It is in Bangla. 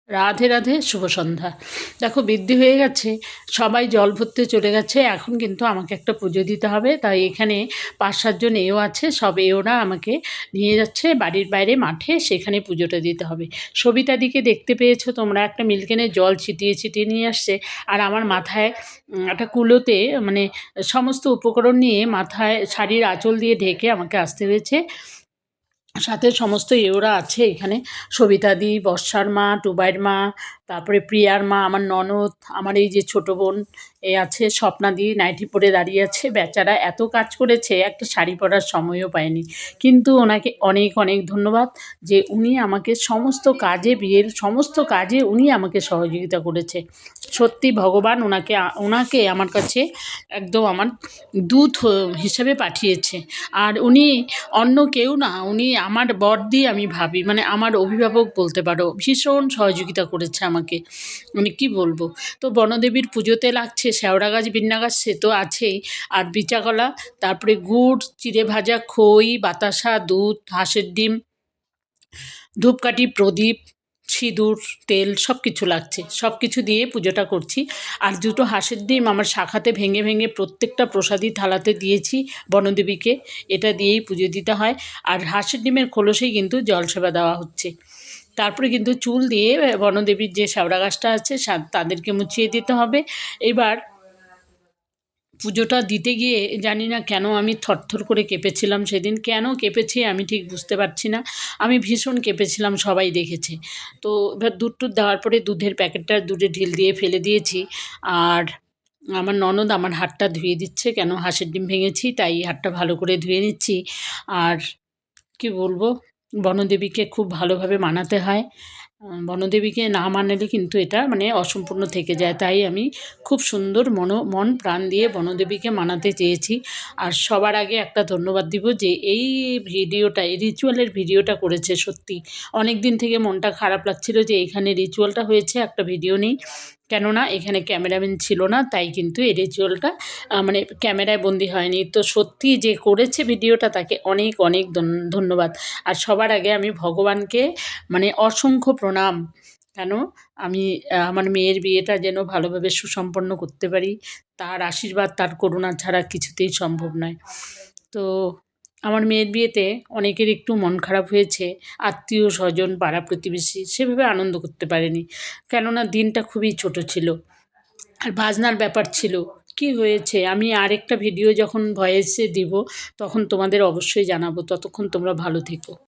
রাধে রাধে, শুভ সন্ধ্যা। দেখো বৃদ্ধি হয়ে গেছে, সবাই জল ভরতে চলে গেছে, এখন কিন্তু আমাকে একটা পুজো দিতে হবে। তাই এখানে 5-7 জন এও আছে, সব এওরা আমাকে নিয়ে যাচ্ছে বাড়ির বাইরে মাঠে, সেখানে পুজোটা দিতে হবে। সবিতাদিকে দেখতে পেয়েছো তোমরা, একটা মিল্কেনে জল ছিটিয়ে ছিটিয়ে নিয়ে আসছে, আর আমার মাথায় একটা কুলোতে মানে সমস্ত উপকরণ নিয়ে মাথায় শাড়ির আঁচল দিয়ে ঢেকে আমাকে আসতে হয়েছে। সাথে সমস্ত এওরা আছে এখানে, সবিতাদি, বর্ষার মা, টুবাইয়ের মা, তারপরে প্রিয়ার মা, আমার ননদ, আমার এই যে ছোটো বোন এ আছে, স্বপ্নাদি নাইটি পরে দাঁড়িয়ে আছে। বেচারা এত কাজ করেছে, একটা শাড়ি পরার সময়ও পায়নি, কিন্তু ওনাকে অনেক অনেক ধন্যবাদ যে উনি আমাকে সমস্ত কাজে, বিয়ের সমস্ত কাজে উনি আমাকে সহযোগিতা করেছে। সত্যি ভগবান ওনাকে আমার কাছে একদম আমার দূত হিসেবে পাঠিয়েছে। আর উনি অন্য কেউ না, উনি আমার বড়দি আমি ভাবি, মানে আমার অভিভাবক বলতে পারো। ভীষণ সহযোগিতা করেছে আমাকে, মানে কি বলবো। তো বনদেবীর পুজোতে লাগছে শ্যাওড়া গাছ, বিন্না গাছ, সে তো আছেই, আর বিচাকলা, তারপরে গুড়, চিড়ে ভাজা, খই, বাতাসা, দুধ, হাঁসের ডিম, ধূপকাঠি, প্রদীপ, সিঁদুর, তেল, সব কিছু লাগছে। সব কিছু দিয়ে পুজোটা করছি। আর 2টো হাঁসের ডিম আমার শাখাতে ভেঙে ভেঙে প্রত্যেকটা প্রসাদী থালাতে দিয়েছি বনদেবীকে। এটা দিয়েই পুজো দিতে হয়। আর হাঁসের ডিমের খোলসেই কিন্তু জলসেবা দেওয়া হচ্ছে। তারপরে কিন্তু চুল দিয়ে বনদেবীর যে শ্যাওড়া গাছটা আছে তাদেরকে মুছিয়ে দিতে হবে। এবার পুজোটা দিতে গিয়ে জানি না কেন আমি থরথর করে কেঁপেছিলাম সেদিন। কেন কেঁপেছি আমি ঠিক বুঝতে পারছি না। আমি ভীষণ কেঁপেছিলাম, সবাই দেখেছে। তো এবার দুধ টুধ দেওয়ার পরে দুধের প্যাকেটটা দুধে ঢিল দিয়ে ফেলে দিয়েছি। আর আমার ননদ আমার হাতটা ধুয়ে দিচ্ছে, কেন হাঁসের ডিম ভেঙেছি তাই হাতটা ভালো করে ধুয়ে নিচ্ছি। আর কি বলবো, বনদেবীকে খুব ভালোভাবে মানাতে হয়। বনদেবীকে না মানালে কিন্তু এটা মানে অসম্পূর্ণ থেকে যায়। তাই আমি খুব সুন্দর মন প্রাণ দিয়ে বনদেবীকে মানাতে চেয়েছি। আর সবার আগে একটা ধন্যবাদ দিব যে এই ভিডিওটা, এই রিচুয়ালের ভিডিওটা করেছে। সত্যি অনেক দিন থেকে মনটা খারাপ লাগছিল যে এখানে রিচুয়ালটা হয়েছে, একটা ভিডিও নেই। কেননা এখানে ক্যামেরাম্যান ছিল না, তাই কিন্তু এই রিচুয়ালটা মানে ক্যামেরায় বন্দি হয়নি। তো সত্যি যে করেছে ভিডিওটা তাকে অনেক অনেক ধন্যবাদ। আর সবার আগে আমি ভগবানকে মানে অসংখ্য প্রণাম। কেন আমি আমার মেয়ের বিয়েটা যেন ভালোভাবে সুসম্পন্ন করতে পারি, তার আশীর্বাদ, তার করুণা ছাড়া কিছুতেই সম্ভব নয়। তো আমার মেয়ের বিয়েতে অনেকের একটু মন খারাপ হয়েছে, আত্মীয় স্বজন, পাড়া প্রতিবেশী সেভাবে আনন্দ করতে পারেনি। কেননা দিনটা খুবই ছোট ছিল, আর বাজনার ব্যাপার ছিল। কি হয়েছে আমি আরেকটা ভিডিও যখন ভয়েসে দিব তখন তোমাদের অবশ্যই জানাবো। ততক্ষণ তোমরা ভালো থেকো।